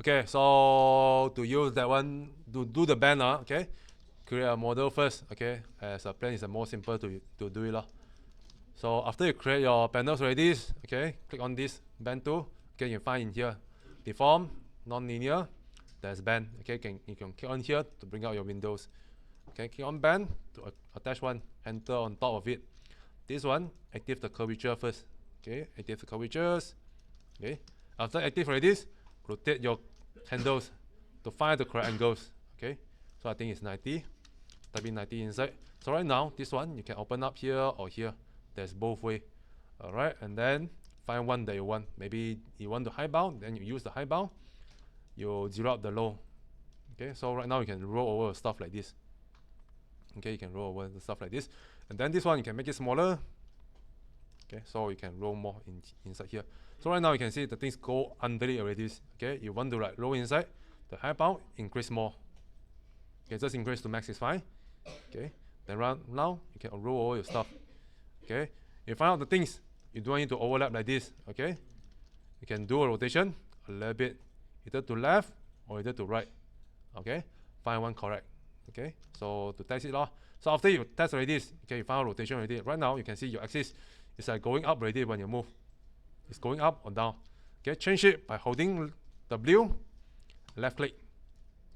Okay, so to use that one, to do the bend, okay, create a model first, okay, as a plane is the most simple to do it. So after you create your panels already, okay, click on this bend tool, okay, you can find in here, deform, non-linear, there's bend, okay, you can click on here to bring out your windows. Okay, click on bend to attach one, enter on top of it. This one, active the curvature first, okay, active the curvatures, okay, after active already, rotate your handles to find the correct angles, okay, so I think it's 90, type in 90 inside. So right now, this one, you can open up here or here, there's both way, alright, and then find one that you want. Maybe you want the high bound, then you use the high bound, you zero out the low, okay, so right now you can roll over stuff like this, okay, you can roll over the stuff like this, and then this one you can make it smaller, okay, so you can roll more inside here. So right now you can see the things go under it already, okay, you want to like roll inside, the high bound increase more, okay, just increase to max is fine, okay, then now you can roll over your stuff, okay, you find out the things, you don't need to overlap like this, okay, you can do a rotation a little bit, either to left or either to right, okay, find one correct, okay, so to test it so after you test already, okay, you find out rotation already, right now you can see your axis is like going up already when you move, it's going up or down, okay, change it by holding W, left click,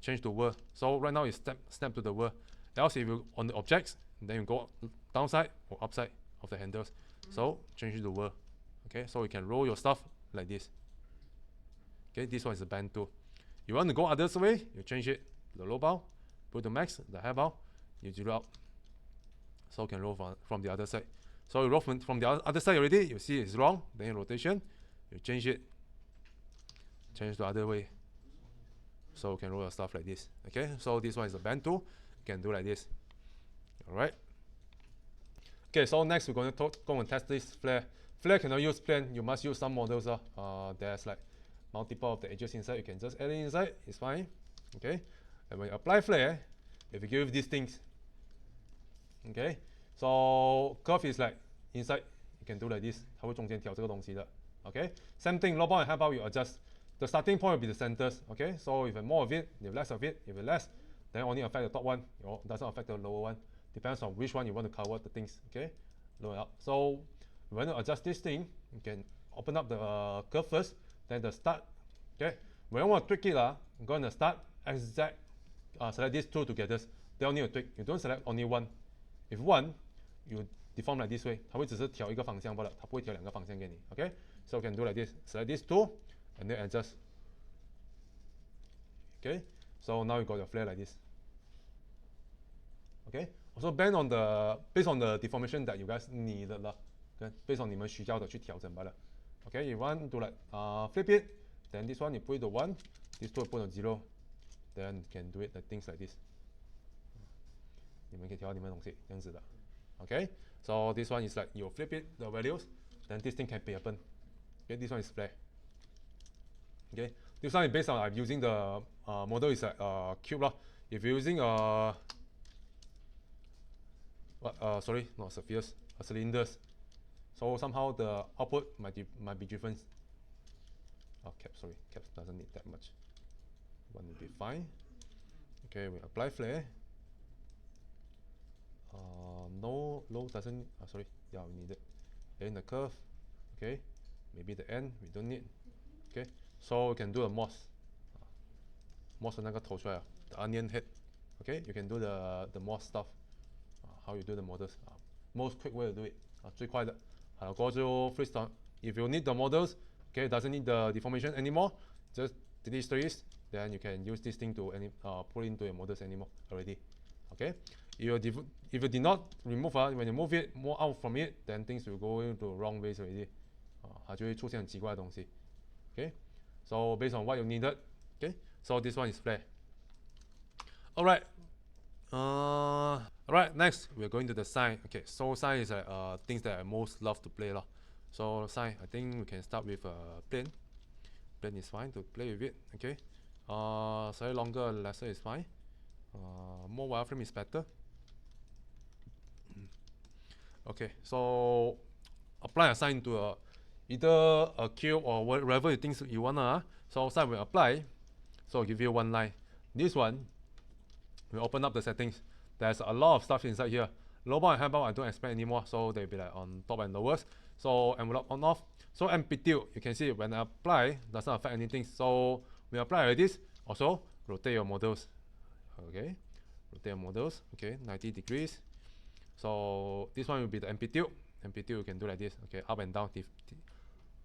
change to whirl. So right now it's snap to the whirl, else if you on the objects, then you go downside or upside of the handles, so change it to whirl, okay, so you can roll your stuff like this, okay, this one is the bend tool. You want to go other way, you change it to the low bound, put the max, the high bound, you zero out, so you can roll from the other side. So you roll from the other side already, you see it's wrong, then rotation, you change it, change the other way, so you can roll your stuff like this, okay, so this one is the bend tool, you can do like this, alright. Okay, so next we're going to go and test this flare. Flare cannot use plane, you must use some models. There's like multiple of the edges inside, you can just add it inside, it's fine, okay, and when you apply flare, if you give these things, okay, so curve is like inside, you can do like this, 它会中间调这个东西的 okay, same thing, low bound and high bound you adjust, the starting point will be the centers, okay, so if you have more of it, you have less of it, if you have less, then only affect the top one, or doesn't affect the lower one, depends on which one you want to cover the things, okay, lower up. So when you adjust this thing, you can open up the curve first, then the start, okay, when you want to tweak it, I'm going to start, exact, select these two together, they only need to tweak, you don't select only one, if one, you deform like this way, 它会只是调一个方向罢了，它不会调两个方向给你 okay, so you can do like this, select these two, and then adjust, okay, so now you got your flare like this, okay, also based on the deformation that you guys need 了 okay, based on 你们需要的去调整罢了 okay, you want to like flip it, then this one you put it to 1, this two you put it to 0, then you can do it like things like this, 你们可以调到你们的东西这样子的 okay, so this one is like you flip it, the values, then this thing can be happen, okay, this one is flare, okay, this one is based on I'm using the model is like cube lah. If you're using sorry, not spheres, cylinders, so somehow the output might be different. Cap, sorry, cap doesn't need that much, one will be fine. Okay, we apply flare, no low doesn't, sorry, yeah, we need it, then the curve, okay, maybe the end we don't need, okay, so we can do a moss 那个头出来 the onion head, okay, you can do the moss stuff, how you do the models, most quick way to do it, 最快的，好过就 freestyle. If you need the models, okay, doesn't need the deformation anymore, just delete trees, then you can use this thing to put into your models anymore already, okay. If you did not remove, when you move it more out from it, then things will go into wrong ways already, 它就会出现很奇怪的东西 okay, so based on what you needed, okay, so this one is flare. Alright, alright, next we're going to the sign. Okay, so sign is like things that I most love to play lah. So sign, I think we can start with plane. Plane is fine to play with it, okay. Slightly longer, lesser is fine. More wireframe is better. Okay, so apply a sign to either a cube or whatever you think you want. So sign will apply. So I'll give you one line. This one, we open up the settings. There's a lot of stuff inside here. Low bound and high bound I don't expect anymore, so they'll be like on top and lowest. So envelope on off. So amplitude, you can see when I apply, doesn't affect anything. So when I apply like this, also rotate your models. Okay, rotate your models. Okay, 90 degrees. So this one will be the amplitude. Amplitude you can do like this. Okay, up and down,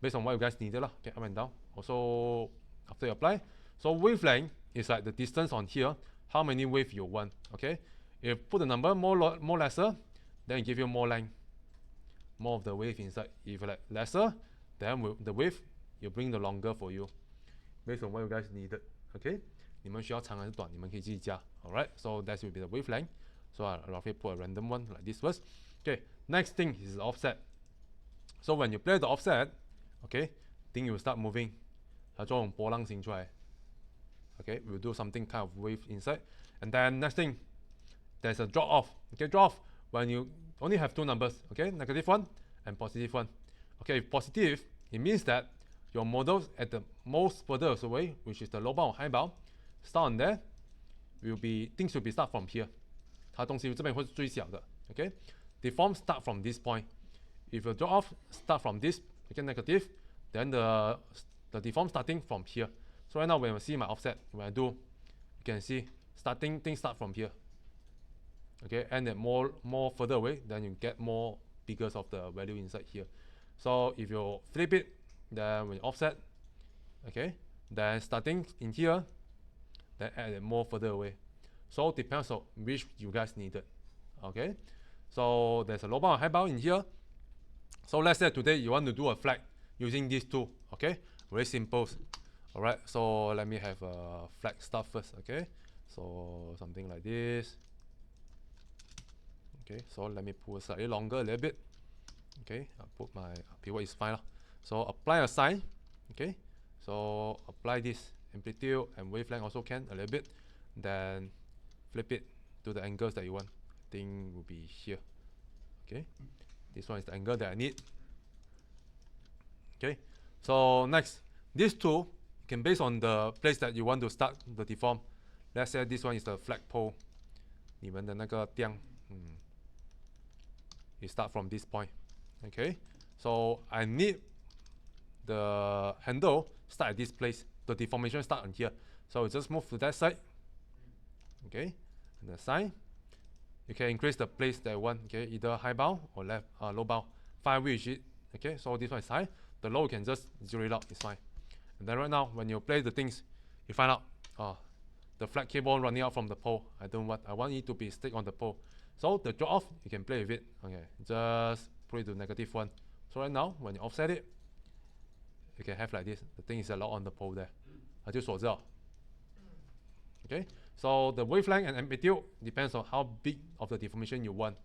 based on what you guys needed lah. Okay, up and down. Also after you apply, so wavelength is like the distance on here. How many wave you want? Okay, if you put the number more lesser, then it give you more length, more of the wave inside. If you like lesser, then the wave you bring the longer for you, based on what you guys needed. Okay, 你们需要长还是短，你们可以自己加。Alright, so that will be the wavelength. So I roughly put a random one like this first. Okay, next thing is the offset. So when you play the offset, okay, thing will start moving. 它做种波浪形出来。Okay, we'll do something kind of wave inside. And then next thing, there's a drop off. Okay, drop off when you only have two numbers. Okay, negative one and positive one. Okay, if positive, it means that your models at the most furthest away, which is the low bound or high bound, start on there, things will be start from here. 它东西这边会是最小的。Okay, deform start from this point. If you drop off start from this, okay, negative, then the deform starting from here. So right now when you see my offset, when I do, you can see things start from here. Okay, and then more further away, then you get more because of the value inside here. So if you flip it, then when you offset, okay, then starting in here, then add it more further away. So depends on which you guys needed. Okay, so there's a low bound and high bound in here. So let's say today you want to do a flag using these two. Okay, very simple. Alright, so let me have a flag stuff first. Okay, so something like this. Okay, so let me pull slightly longer a little bit. Okay, I'll put my pivot is fine. So apply a sign. Okay, so apply this amplitude and wavelength also can a little bit. Then flip it to the angles that you want. I think will be here. Okay, this one is the angle that I need. Okay, so next, these two can base on the place that you want to start the deform. Let's say this one is the flagpole. 你们的那个钉, you start from this point. Okay, so I need the handle start at this place. The deformation start on here. So you just move to that side. Okay, and the sign. You can increase the place that you want. Okay, either high bound or low bound. Fine which it. Okay, so this one is high. The low you can just zero it out. It's fine. And then right now, when you play the things, you find out, the flag keep on running out from the pole. I want it to be stick on the pole. So the drop off, you can play with it. Okay, just put it to negative one. So right now, when you offset it, you can have like this. The thing is a lot on the pole there. 它就锁着。Okay, so the wavelength and amplitude depends on how big of the deformation you want.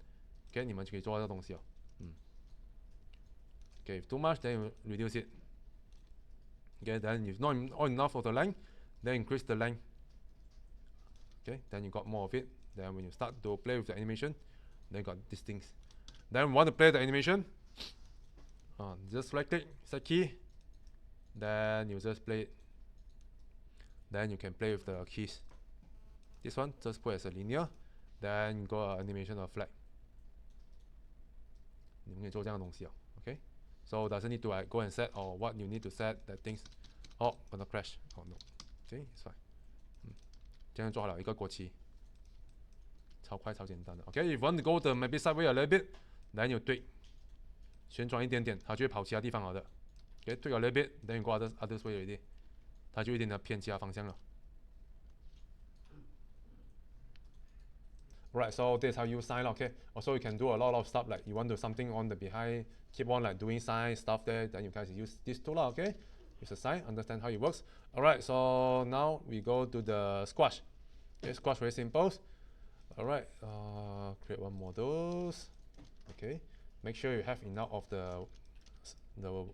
Okay, 你们就可以做这个东西哦。Okay, if too much, then you reduce it. Okay, then if not enough of the length, then increase the length. Okay, then you got more of it. Then when you start to play with the animation, then you got these things. Then we want to play the animation. Just select it, set key. Then you just play it. Then you can play with the keys. This one just put as a linear. Then go animation of flag. 你们可以做这样的东西哦。Okay. So doesn't need to go and set or what you need to set that things. Oh, gonna crash. Oh no. Okay, it's fine. 这样做好了一个国旗，超快超简单的。Okay, if you want to go the maybe sideway a little bit, then you tweak， 旋转一点点，它就会跑其他地方好的。Okay, tweak a little bit, then you go other way already， 它就一点点偏其他方向了。Right, so this is how you sign. Okay, also you can do a lot of stuff like you want to do something on the behind, keep on like doing sign stuff there. Then you guys use this tool, okay? Use a sign, understand how it works. Alright, so now we go to the squash. Okay, squash very simple. Alright, create one models. Okay, make sure you have enough of the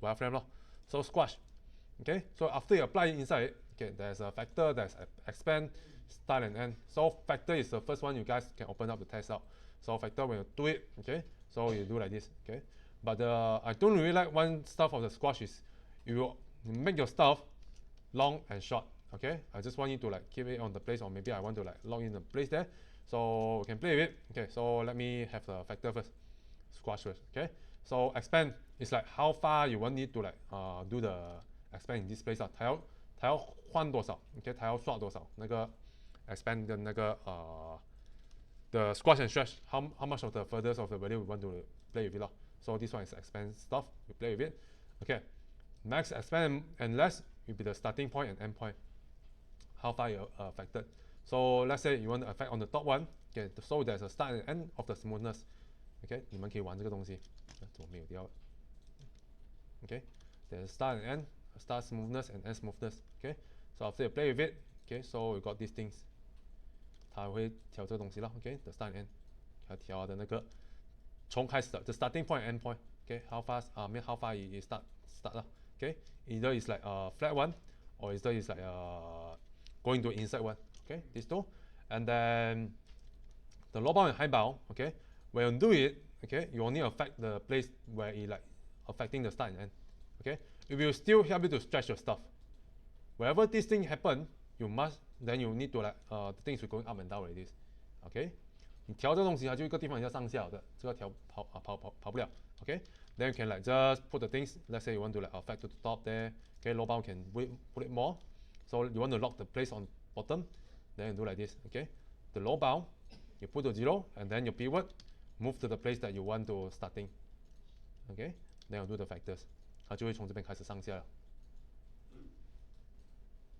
wireframe. So squash. Okay, so after you apply it inside, okay, there's a factor, there's expand, start and end. So factor is the first one you guys can open up the test out. So factor when you do it, okay, so you do like this, okay. But I don't really like one stuff of the squash is you make your stuff long and short. Okay, I just want you to like keep it on the place, or maybe I want to like log in the place there. So we can play with it. Okay, so let me have the factor first, squash first. Okay, so expand is like how far you want it to like do the expand in this place 啊，它要换多少 ？OK， 它要刷多少？那个 expand 的那个the squash and stretch, how much of the furthest of the value we want to play with it. So this one is expand stuff, we play with it. Okay, max, expand, and less will be the starting point and end point. How far you affected. So let's say you want to affect on the top one. Okay, so there's a start and end of the smoothness. Okay, 你们可以玩这个东西，怎么没有掉？Okay, there's a start and end, a start smoothness and end smoothness. Okay, so after you play with it, okay, so we got these things. 它会调这个东西了 ，OK，the start and end， 它调的那个从开始的 the starting point and end point，OK，how fast mean how far you start 了 ，OK，either is like a flat one or either is like going to inside one，OK，these two, and then the low bound and high bound, okay，when you do it, okay, you only affect the place where it like affecting the start and end, okay，it will still help you to stretch your stuff. Wherever this thing happen, you must then you need to like the things will going up and down like this, okay? 你调这个东西它就一个地方要上下的，这个调跑不了 okay? Then you can like just put the things, let's say you want to like affect to the top there, okay, low bound can put it more. So you want to lock the place on bottom, then you do like this, okay? The low bound, you put to 0, and then you pivot, move to the place that you want to starting, okay? Then you do the factors, 它就会从这边开始上下了。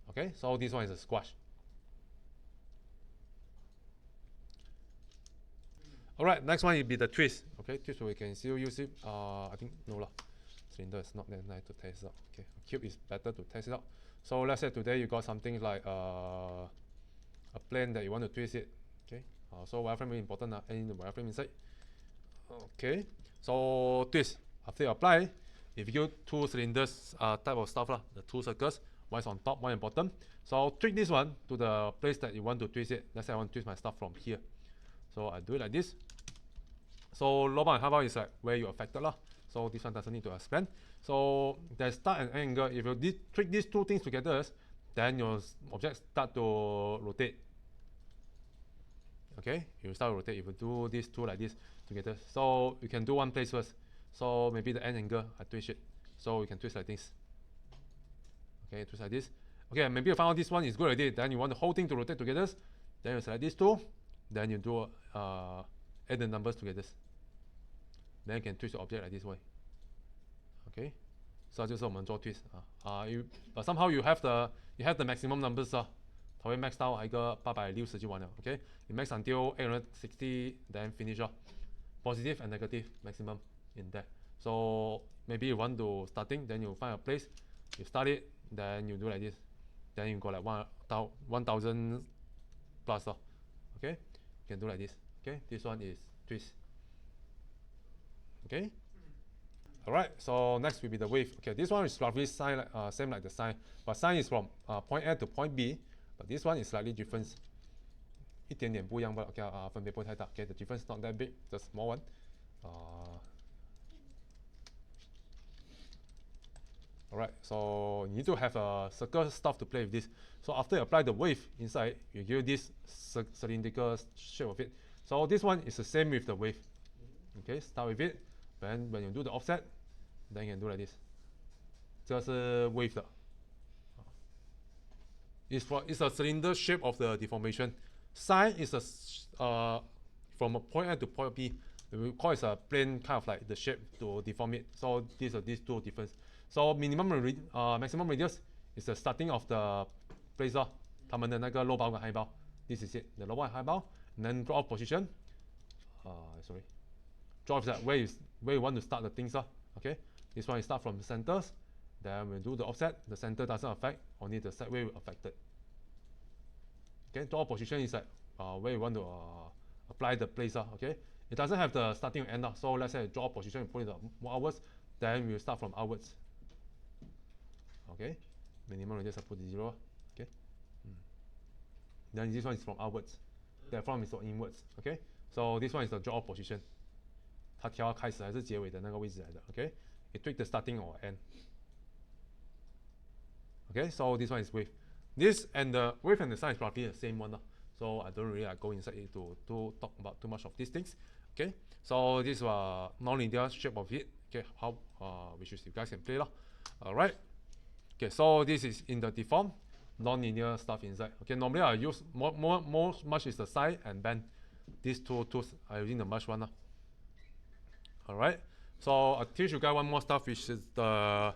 Okay, so this one is a squash. Alright, next one will be the twist. Okay, twist we can still use it. I think no lah. Cylinder is not that nice to test out. Okay, cube is better to test it out. So let's say today you got something like a plane that you want to twist it. Okay, so wireframe is important. And the wireframe inside. Okay, so twist. After you apply, if you use two cylinders type of stuff lah, the two circles. One is on top, one on bottom. So I'll tweak this one to the place that you want to twist it. Let's say I want to twist my stuff from here. So I do it like this. So low bound and high bound is like where you affected lah. So this one doesn't need to expand. So there's start and end angle. If you tweak these two things together, then your object start to rotate. Okay, you start to rotate. If you do these two like this together, so you can do one place first. So maybe the end angle, I twist it. So you can twist like this. Okay, twist like this. Okay, maybe you found out this one is good already. Then you want the whole thing to rotate together. Then you select these two. Then you do add the numbers together. Then you can twist the object like this way. Okay, so 就是我们做 twist but somehow you have the maximum numbers 它会 max 到一个860就完了 Okay, you max until 860 then finish positive and negative maximum in there. So maybe you want to starting, then you find a place, you start it, then you do like this, then you got like 1000 plus okay, you can do like this. Okay, this one is twist. Okay, alright, so next will be the wave. Okay, this one is roughly sine, same like the sine, but sine is from point A to point B, but this one is slightly different. 一点点不一样吧 ，OK 分别不会太大。Okay, the difference not that big, just small one. Alright, so you need to have a circle stuff to play with this. So after you apply the wave inside, you give this cylindrical shape of it. So this one is the same with the wave. Okay, start with it. Then when you do the offset, then you can do like this. 这个是 wave 的。It's a cylinder shape of the deformation. Sine is from a point A to point B. We call it a plane kind of like the shape to deform it. So these two difference. So maximum radius is the starting of the place 它们的那个 low bound 和 high bound. This is it, the low bound and high bound. And then draw off position. Draw off that where you want to start the things Okay, this one is start from the centers. Then we do the offset. The center doesn't affect, only the side where we affected. Okay, draw position is like where you want to apply the place Okay, it doesn't have the starting and end So let's say draw position, you put it outwards. Then we'll start from outwards. Okay, minimum radius I put 0. Okay, then this one is from outwards. That from is from inwards. Okay, so this one is the draw position. 它调开始还是结尾的那个位置来的 Okay, it tweak the starting or end. Okay, so this one is wave. This and the wave and the size is probably the same one. So I don't really go inside it to talk about too much of these things. Okay, so this is non-linear shape of it. Okay, how which is you guys can play. Alright. Okay, so this is in the deform, non-linear stuff inside. Okay, normally I use much is the side and bend. These two tools are using the much one. Alright, so I'll teach you guys one more stuff, which is the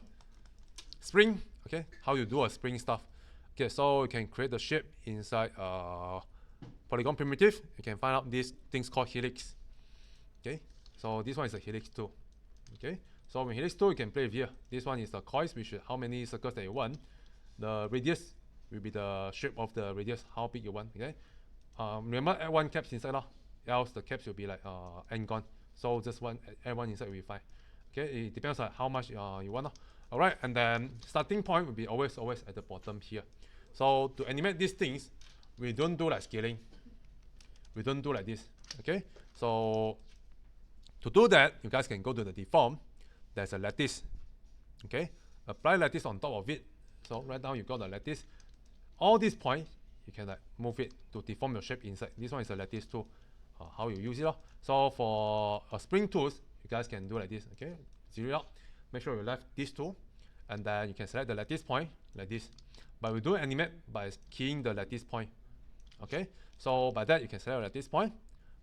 spring. Okay, how you do a spring stuff. Okay, so you can create the shape inside polygon primitive. You can find out these things called helix. Okay, so this one is a helix too. Okay, so with helix 2 you can play with here. This one is the coils, which is how many circles that you want. The radius will be the shape of the radius, how big you want. Okay, remember add one caps inside else the caps will be like end gone. So just add one inside will be fine. Okay, it depends on how much you want. Alright, and then starting point will be always at the bottom here. So to animate these things, we don't do like scaling. We don't do like this. Okay, so to do that, you guys can go to the deform. There's a lattice. Okay, apply lattice on top of it. So right now you got the lattice. All these points you can like move it to deform your shape inside. This one is a lattice tool. How you use it. So for spring tools, you guys can do like this. Okay, zero it out. Make sure you left these two, and then you can select the lattice point like this. But we do animate by keying the lattice point. Okay, so by that you can select lattice point.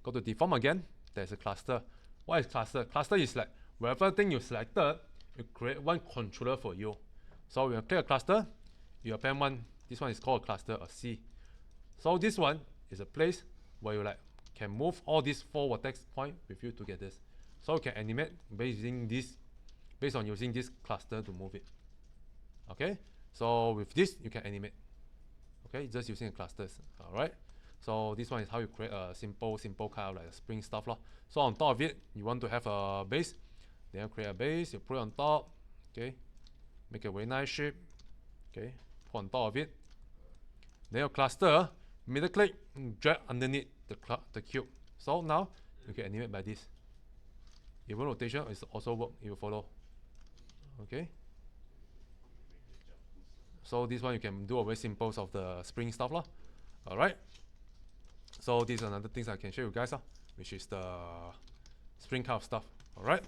Go to deform again. There's a cluster. What is cluster? Cluster is like wherever thing you selected, you create one controller for you. So when you click a cluster, you append one. This one is called a cluster, a C. So this one is a place where you like can move all these 4 vertex points with you together. So you can animate based on using this cluster to move it. Okay, so with this you can animate. Okay, just using clusters. Alright, so this one is how you create a simple kind of like a spring stuff. So on top of it, you want to have a base. Then you create a base, you put it on top. Okay, make a very nice shape. Okay, put on top of it. Then your cluster, middle click, drag underneath the cube. So now you can animate by this. Even rotation is also work, it will follow. Okay, so this one you can do a very simple of the spring stuff. Alright, so these are another things I can show you guys, which is the spring kind of stuff. Alright.